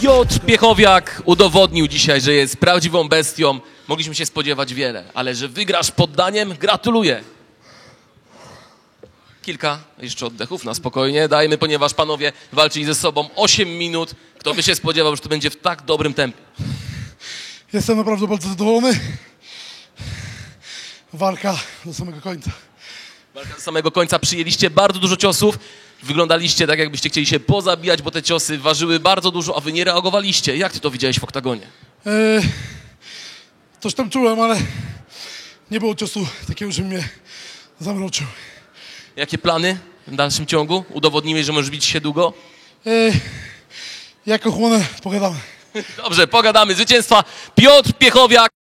Piotr Piechowiak udowodnił dzisiaj, że jest prawdziwą bestią. Mogliśmy się spodziewać wiele, ale że wygrasz poddaniem, gratuluję. Kilka jeszcze oddechów na spokojnie dajmy, ponieważ panowie walczyli ze sobą 8 minut. Kto by się spodziewał, że to będzie w tak dobrym tempie? Jestem naprawdę bardzo zadowolony. Walka do samego końca. Walka do samego końca, przyjęliście bardzo dużo ciosów. Wyglądaliście tak, jakbyście chcieli się pozabijać, bo te ciosy ważyły bardzo dużo, a wy nie reagowaliście. Jak ty to widziałeś w oktagonie? Coś tam czułem, ale nie było ciosu takiego, że mnie zamroczył. Jakie plany w dalszym ciągu? Udowodniłeś, że możesz bić się długo? Jak ochłonę, pogadamy. Dobrze, pogadamy. Zwycięstwa Piotr Piechowiak.